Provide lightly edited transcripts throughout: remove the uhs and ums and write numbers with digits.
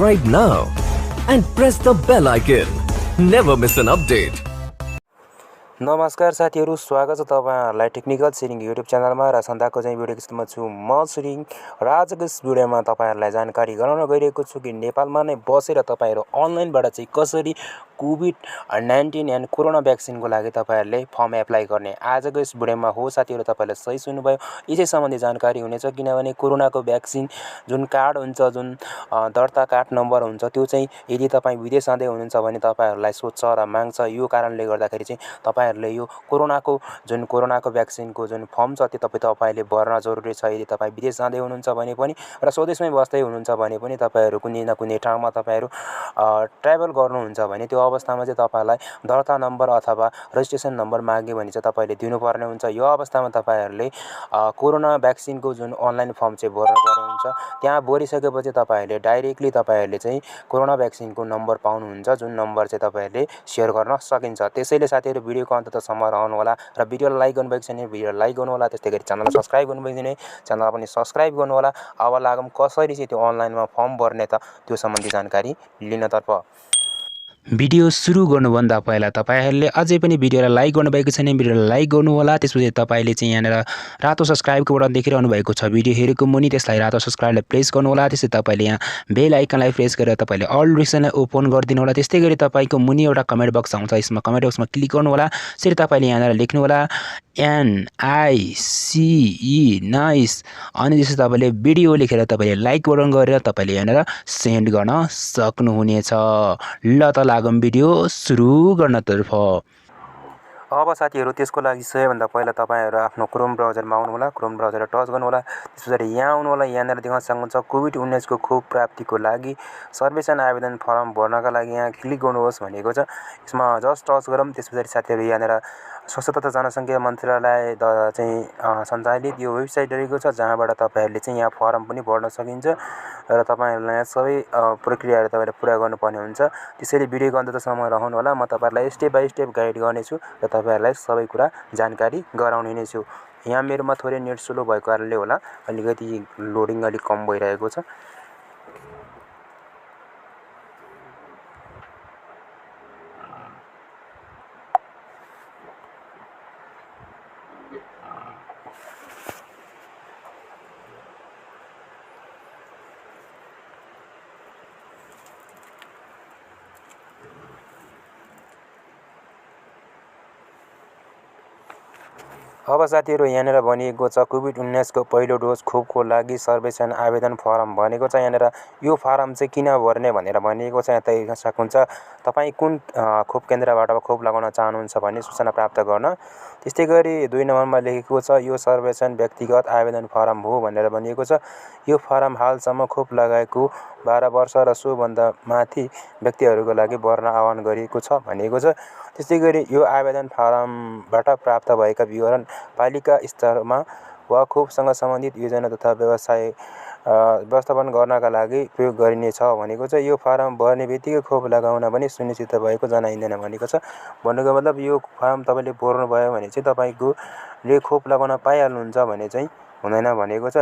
subscribe now and press the bell icon. Never miss an update. नमस्कार साथीहरु, स्वागत छ तपाईहरुलाई टेक्निकल छिरिङ युट्युब च्यानलमा र सन्दाको चाहिँ भिडियोको साथमा छु म छिरिङ र आजको यस भिडियोमा तपाईहरुलाई जानकारी गराउन गइरहेको छु कि नेपालमा नै बसेर तपाईहरु अनलाइनबाट चाहिँ कसरी कोभिड-19 एन्ड कोरोना भ्याक्सिनको लागि तपाईहरुले फर्म एप्लाई गर्ने। आजको यस भिडियोमा हो साथीहरु, तपाईहरुले सही सुन्नुभयो। यसै सम्बन्धी जानकारी हुनेछ किनभने कोरोनाको भ्याक्सिन जुन कार्ड हुन्छ, जुन दर्ता कार्ड नम्बर हुन्छ, त्यो चाहिँ यदि तपाई विदेश जाँदै हुनुहुन्छ भने तपाईहरुलाई सोध्छ र माग्छ। यो कारणले गर्दाखेरि चाहिँ तपाईहरुले यो कोरोनाको भ्याक्सिनको जुन फर्म छ त्यो तपाईले भर्न जरुरी छ। यदि तपाई विदेश जाँदै हुनुहुन्छ भने पनि र स्वदेशमै बस्दै हुनुहुन्छ भने पनि तपाईहरु कुनै न कुनै ठाउँमा तपाईहरु ट्राभल गर्नुहुन्छ भने त्यो अवस्थामा चाहिँ तपाईहरुलाई दर्ता नम्बर अथवा रजिस्ट्रेसन नम्बर माग्यो भने चाहिँ तपाईले दिनुपर्ने हुन्छ। यो अवस्थामा तपाईहरुले कोरोना भ्याक्सिनको जुन अनलाइन फर्म चाहिँ भर्नुपर्ने हुन्छ। त्यहाँ भरिसकेपछि तपाईहरुले डाइरेक्टली तपाईहरुले चाहिँ कोरोना भ्याक्सिनको नम्बर पाउनुहुन्छ, जुन नम्बर चाहिँ तपाईहरुले शेयर गर्न सकिन्छ। त्यसैले साथीहरु भिडियोको अन्तसम्म रहनु होला र भिडियोलाई लाइक गर्नुभएको छैन भिडियोलाई लाइक गर्नु होला। त्यस्तै गरी च्यानललाई सब्स्क्राइब गर्नुभएको छैन च्यानललाई पनि सब्स्क्राइब गर्नु होला। अब लागौं कसरी चाहिँ त्यो अनलाइनमा फर्म भर्ने त त्यो सम्बन्धी जानकारी लिनतर्फ। भिडियो सुरु गर्नुभन्दा पहिला तपाईहरुले अझै पनि भिडियोलाई लाइक गर्नुभएको छैन भिडियोलाई लाइक गर्नु होला। त्यसपछि तपाईले चाहिँ यहाँनेर रातो सब्स्क्राइबको बटन देखिरहनु भएको छ भिडियो हेरेको मुनि, त्यसलाई रातो सब्स्क्राइबलाई प्रेस गर्नु होला। त्यसै तपाईले यहाँ बेल आइकनलाई प्रेस गरेर तपाईले अल नोटिफिकेसनलाई ओपन गरिदिनु होला। त्यस्तै गरी तपाईको मुनि एउटा कमेन्ट बक्स आउँछ, यसमा कमेन्ट बक्समा क्लिक गर्नु होला। त्यसरी तपाईले यहाँनेर लेख्नु होला NICE नाइस, अनि त्यसै तपाईले भिडियो लेखेर तपाईले लाइक बटन गरेर तपाईले यहाँनेर सेन्ड गर्न सक्नुहुनेछ। ल त लागौं भिडियो सुरु गर्नतर्फ। अब साथीहरु, त्यसको लागि सबैभन्दा पहिला तपाईहरु आफ्नो क्रोम ब्राउजरमा आउनु होला। क्रोम ब्राउजर टच गर्नु होला। त्यसपछि यहाँ आउनु होला। यहाँनेर देख्न सक्नुहुन्छ कोभिड-19 को खोप प्राप्तिको लागि सर्वेक्षण आवेदन फर्म भर्नका लागि यहाँ क्लिक गर्नुहोस् भनेको छ। यसमा जस्ट टच गरौँ। त्यसपछि साथीहरु यहाँनेर स्वास्थ्य तथा जनसङ्ख्या मन्त्रालय चाहिँ सञ्चालित यो वेबसाइट रहेको छ, जहाँबाट तपाईहरुले चाहिँ यहाँ फर्म पनि भर्न सकिन्छ र तपाईहरुलाई यहाँ सबै प्रक्रियाहरु तपाईले पूरा गर्नुपर्ने हुन्छ। त्यसैले भिडियोको अन्तसम्म रहनु होला। म तपाईहरुलाई स्टेप बाइ स्टेप गाइड गर्नेछु र तपाईहरुलाई सबै कुरा जानकारी गराउने नै छु। यहाँ मेरोमा थोरै नेट स्लो भएको कारणले होला अलिकति लोडिङ अलिक कम भइरहेको छ। अब साथीहरु, यहाँनेर भनिएको छ कोभिड-19 को पहिलो डोज खोपको लागि सर्वेक्षण आवेदन फर्म भनेको छ। यहाँनेर यो फर्म चाहिँ किन भर्ने भनेर भनिएको छ। यहाँ देख्न सक्नुहुन्छ तपाई कुन खोप केन्द्रबाट खोप लगाउन चाहनुहुन्छ भन्ने सूचना प्राप्त गर्न। त्यस्तै गरी 2 नम्बरमा लेखेको छ यो सर्वेक्षण व्यक्तिगत आवेदन फर्म हो भनेर भनिएको छ। यो फर्म हालसम्म खोप लगाएको 12 वर्ष र सो भन्दा माथि व्यक्तिहरुको लागि भर्न आह्वान गरिएको छ भनेको छ। त्यस्तै गरी यो आवेदन फर्मबाट प्राप्त भएका विवरण पालिका स्तरमा वा खोपसँग सम्बन्धित योजना तथा व्यवस्थापन गर्नका लागि प्रयोग गरिनेछ भनेको छ। यो फर्म भर्ने बित्तिकै खोप लगाउन पनि सुनिश्चित भएको जनाइँदैन भनेको छ। भन्नुको मतलब यो फर्म तपाईले भर्नुभयो भने चाहिँ तपाईले खोप लगाउन पाइहाल्नुहुन्छ भने चाहिँ हुँदैन भनेको छ।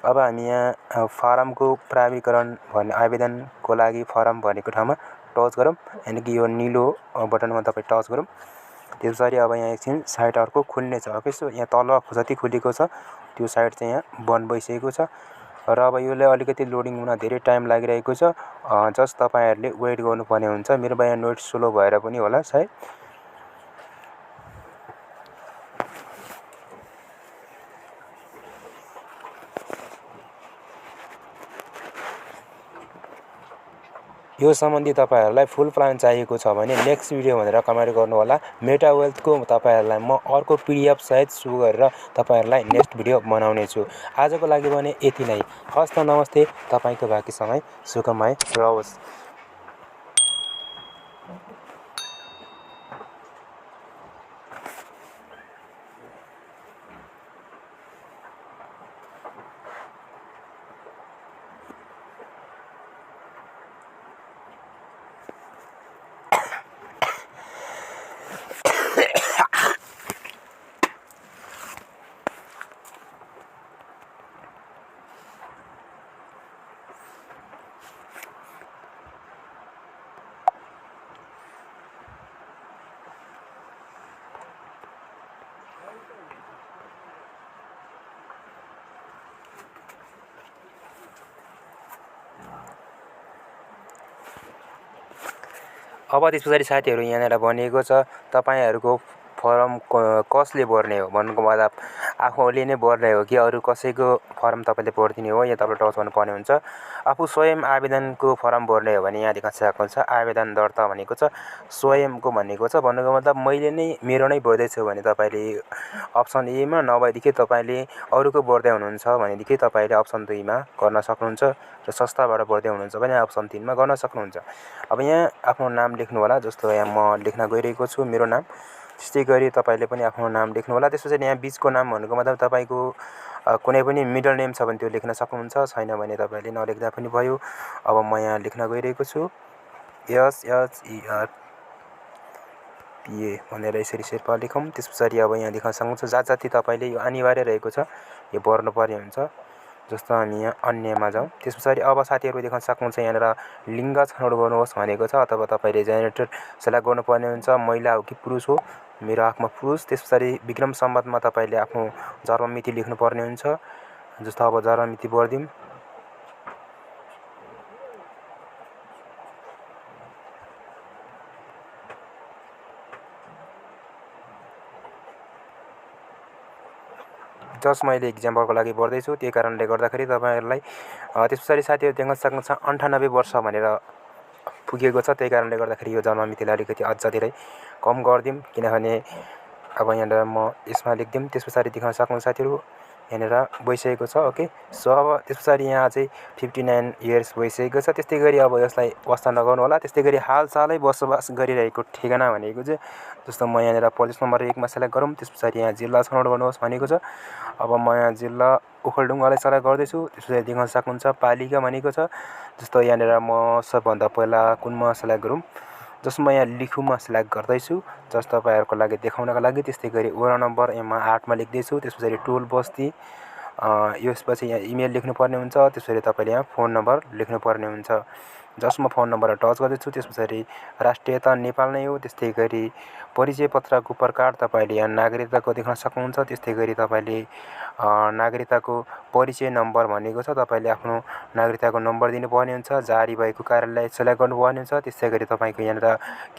अब हामी यहाँ फर्मको प्राविकरण भन्ने आवेदनको लागि फर्म भरेको ठाउँमा टच गरौँ, यानि कि यो निलो बटनमा तपाई टच गरौँ। त्यसरी अब यहाँ एकछिन साइट अर्को खुल्ने छ। यसो यहाँ तल जति खुलेको छ त्यो साइट चाहिँ यहाँ बन्द भइसकेको छ र अब यसले अलिकति लोडिङ हुन धेरै टाइम लागिरहेको छ। जस्ट तपाईहरुले वेट गर्नुपर्ने हुन्छ। मेरो यहाँ नेट स्लो भएर पनि होला सायद। यो सम्बन्धी तपाईहरुलाई फुल प्लान चाहिएको छ भने नेक्स्ट भिडियो भनेर कमेन्ट गर्नु होला। मेटा वेल्थको तपाईहरुलाई म अर्को पीडीएफ सहित सुरु गरेर तपाईहरुलाई नेक्स्ट भिडियो बनाउने छु। आजको लागि भने यति नै। हस्त नमस्ते। तपाईको बाँकी समय सुखमय रहोस्। अब त्यस पछाडि साथीहरू यहाँनिर भनिएको छ तपाईहरुको फर्म कसले भर्ने हो भन्नुको मतलब आफूले नै भर्ने हो कि अरु कसैको फर्म तपाईले भर्दिने हो यहाँ तपाईले टच गर्नुपर्ने हुन्छ। आफू स्वयं आवेदनको फर्म भर्ने हो भने यहाँ देखाएको छ आवेदन दर्ता भनेको छ स्वयंको भनेको छ भन्नुको मतलब मैले नै मेरो नै भर्दै छु भने तपाईले अप्सन ए मा नभएदेखि तपाईले अरुको भर्दै हुनुहुन्छ भनेदेखि तपाईले अप्सन 2 मा गर्न सक्नुहुन्छ र संस्थाबाट भर्दै हुनुहुन्छ भने अप्सन 3 मा गर्न सक्नुहुन्छ। अब यहाँ आफ्नो नाम लेख्नु होला जस्तो यहाँ म लेख्न गइरहेको छु मेरो नाम त्यस्तै गरी तपाईले पनि आफ्नो नाम लेख्नु होला। त्यसपछि यहाँ बीचको नाम भन्नुको मतलब तपाईको कुनै पनि मिडल नेम छ भने त्यो लेख्न सक्नुहुन्छ छैन भने तपाईले नलेख्दा पनि भयो। अब म यहाँ लेख्न गइरहेको छु SHER PA भनेर यसरी शेर्पा लेखौं। त्यसपछि अब यहाँ देख्न सक्नुहुन्छ जाति तपाईले यो अनिवार्य रहेको छ यो भर्नु पर्ने हुन्छ। जस्तो हामी यहाँ अन्यमा जाउँ। त्यसपछि अब साथीहरु देख्न सक्नुहुन्छ यहाँनिर लिङ्ग छनौट गर्नुहोस् भनेको छ अथवा तपाईले जेनेरेटर सेलेक्ट गर्नुपर्ने हुन्छ महिला हो कि पुरुष हो मेरो आँखमा पुरुष। त्यसपछि विक्रम सम्वतमा तपाईले आफ्नो जन्म मिति लेख्नु पर्ने हुन्छ जस्तो अब जन्म मिति भर्दिम जस्ट मैले एक्जाम्पलको लागि भर्दै छु त्यही कारणले गर्दाखेरि तपाईहरुलाई त्यसपछि साथीहरु देख्न सक्नुहुन्छ 98 वर्ष भनेर पुगेको छ त्यही कारणले गर्दाखेरि यो जन्म मितिलाई अलिकति अझ धेरै कम गर्दिम किनभने अब यहाँ म यसमा लेख्दिम। त्यसपछि देख्न सक्नुहुन्छ साथीहरु यहाँनिर भइसकेको छ ओके। सो अब त्यसपछि यहाँ चाहिँ 59 इयर्स भइसकेको छ। त्यस्तै गरी अब यसलाई वास्ता नगर्नु होला। त्यस्तै गरी हालसालै बसोबास गरिरहेको ठेगाना भनेको चाहिँ जस्तो म यहाँनिर प्रदेश नम्बर 1 मा सेलेक्ट गरौँ। त्यसपछि यहाँ जिल्ला छनौट गर्नुहोस् भनेको छ। अब म यहाँ जिल्ला ओखलढुङ्गालाई सेलेक्ट गर्दैछु। त्यसपछि देख्न सक्नुहुन्छ पालिका भनेको छ जस्तो यहाँनिर म सबभन्दा पहिला कुनमा सेलेक्ट गरौँ जस्तो म यहाँ लिखुमा सेलेक्ट गर्दैछु जस्तो तपाईहरुको लागि देखाउनका लागि। त्यस्तै गरी वडा नम्बर यहाँ 8 मा लेख्दैछु। त्यसपछि टोल बस्ती यसपछि यहाँ इमेल लेख्नुपर्ने हुन्छ। त्यसपछि तपाईले यहाँ फोन नम्बर लेख्नुपर्ने हुन्छ। जस्ट म फोन नम्बर टच गर्दैछु। त्यसपछि राष्ट्रियता नेपाल नै हो। त्यस्तै गरी परिचय पत्रको प्रकार तपाईले यहाँ नागरिकताको देख्न सक्नुहुन्छ। त्यस्तै गरी तपाईले नागरिकताको परिचय नम्बर भनेको छ तपाईले आफ्नो नागरिकताको नम्बर दिनुपर्ने हुन्छ। जारी भएको कार्यालय सेलेक्ट गर्नुपर्ने हुन्छ। त्यसै गरी तपाईको यहाँनिर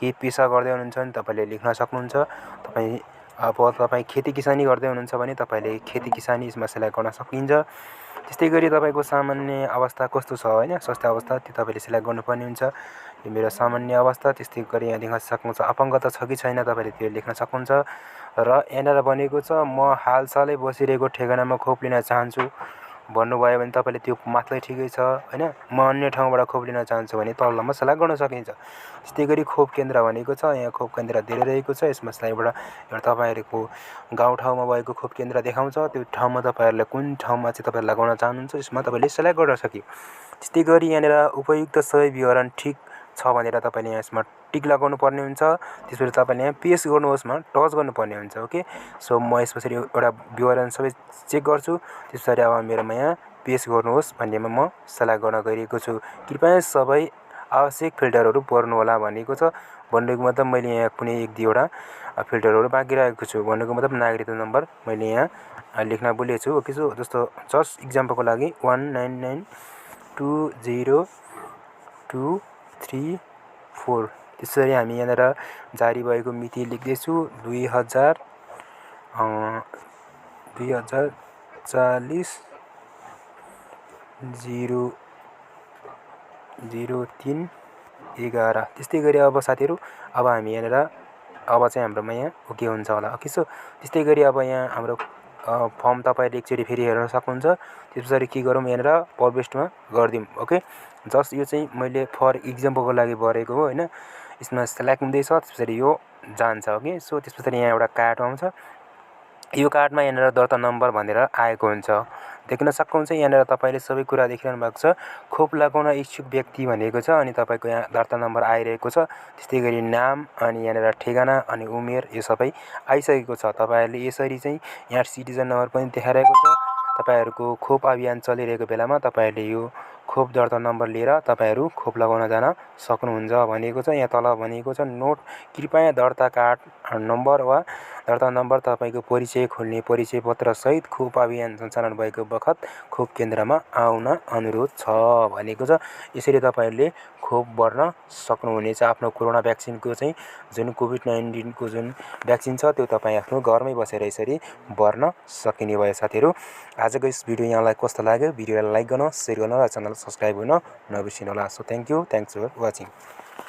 के पेशा गर्दै हुनुहुन्छ भने तपाईले लेख्न सक्नुहुन्छ। अब तपाई खेती किसानी गर्दै हुनुहुन्छ भने तपाईले खेती किसानी यसमा सेलेक्ट गर्न सकिन्छ। त्यस्तै गरी तपाईको सामान्य अवस्था कस्तो छ हैन स्वास्थ्य अवस्था त्यो तपाईले सेलेक्ट गर्नुपर्ने हुन्छ। यो मेरो सामान्य अवस्था। त्यस्तै गरी यहाँ देख्न सक्नुहुन्छ अपङ्गता छ कि छैन तपाईले त्यो लेख्न सक्नुहुन्छ। र यहाँनिर भनेको छ म हालसालै बसिरहेको ठेगानामा खोप लिन चाहन्छु भन्नुभयो भने तपाईले त्यो मात्रै ठिकै छ हैन। म अन्य ठाउँबाट खोप लिन चाहन्छु भने तल्लोमा सेलेक्ट गर्न सकिन्छ। त्यस्तै गरी खोप केन्द्र भनेको छ यहाँ खोप केन्द्र धेरै रहेको छ। यसमा स्लाइडबाट एउटा तपाईहरुको गाउँ ठाउँमा भएको खोप केन्द्र देखाउँछ त्यो ठाउँमा तपाईहरुले कुन ठाउँमा चाहिँ तपाईले लगाउन चाहनुहुन्छ यसमा तपाईले सेलेक्ट गर्न सकियो। त्यस्तै गरी यहाँनिर उपयुक्त सबै विवरण ठीक छ भनेर तपाईले यहाँ यसमा टिक लगाउनु पर्ने हुन्छ। त्यसपछि तपाईले यहाँ पेस्ट गर्नुहोस् मा टच गर्नुपर्ने हुन्छ ओके। सो म यसपछि एउटा विवरण सबै चेक गर्छु। त्यसपछि अब मेरोमा यहाँ पेस्ट गर्नुहोस् भन्नेमा म सेलेक्ट गर्न गइरहेको छु। कृपया सबै आवश्यक फिल्टरहरू भर्नु होला भनेको छ। भन्नुको मतलब मैले यहाँ कुनै 1-2 वटा फिल्टरहरू बाँकी राखेको छु भन्नुको मतलब नागरिकता नम्बर मैले यहाँ लेख्न भुलेको छु ओके। सो जस्तो जस्ट इक्जाम्पलको लागि 199202344 त्यसरी हामी यहाँनिर जारी भएको मिति लेख्दैछु 2040 0311। त्यस्तै गरी अब साथीहरु अब हामी यहाँनिर अब चाहिँ हाम्रोमा यहाँ ओके हुन्छ होला ओके। सो त्यस्तै गरी अब यहाँ हाम्रो फर्म तपाईले एकचोटी फेरि हेर्न सक्नुहुन्छ। त्यसपछि के गरौँ यहाँनिर पब्लिशमा गर्दिम ओके। जस्ट यो चाहिँ मैले फर इक्जाम्पलको लागि भरेको हो हैन। यसमा सेलेक्ट हुँदैछ त्यसपछि यो जान्छ ओके। सो त्यसपछि यहाँ एउटा कार्ड आउँछ। यो कार्डमा यहाँनिर दर्ता नम्बर भनेर आएको हुन्छ देख्न सक्नुहुन्छ। यहाँनिर तपाईले सबै कुरा देखिरहनु भएको छ। खोप लगाउन इच्छुक व्यक्ति भनेको छ अनि तपाईको यहाँ दर्ता नम्बर आइरहेको छ। त्यस्तै गरी नाम अनि यहाँनिर ठेगाना अनि उमेर यो सबै आइसकेको छ। तपाईहरुले यसरी चाहिँ यहाँ सिटिजन नम्बर पनि देखाइरहेको छ। तपाईहरुको खोप अभियान चलिरहेको बेलामा तपाईहरुले यो खोप दर्ता नम्बर लिएर तपाईहरू खोप लगाउन जान सक्नुहुन्छ भनेको छ। यहाँ तल भनेको छ नोट कृपया दर्ता कार्ड नम्बर वा दर्ता नम्बर तपाईको परिचय खोल्ने परिचय पत्र सहित खोप अभियान सञ्चालन भएको बखत खोप केन्द्रमा आउन अनुरोध छ भनेको छ। यसरी तपाईहरुले खोप गर्न सक्नुहुनेछ। आफ्नो कोरोना भ्याक्सिनको चाहिँ जुन कोभिड-19 को जुन भ्याक्सिन छ त्यो तपाईँ आफ्नो घरमै बसेर यसरी भर्न सकिने भयो। साथीहरु आजको यस भिडियो यहाँलाई कस्तो लाग्यो? भिडियोलाई लाइक गर्न, शेयर गर्न र च्यानल सब्स्क्राइब गर्न नबिर्सिनु होला। So thank you, thanks for watching.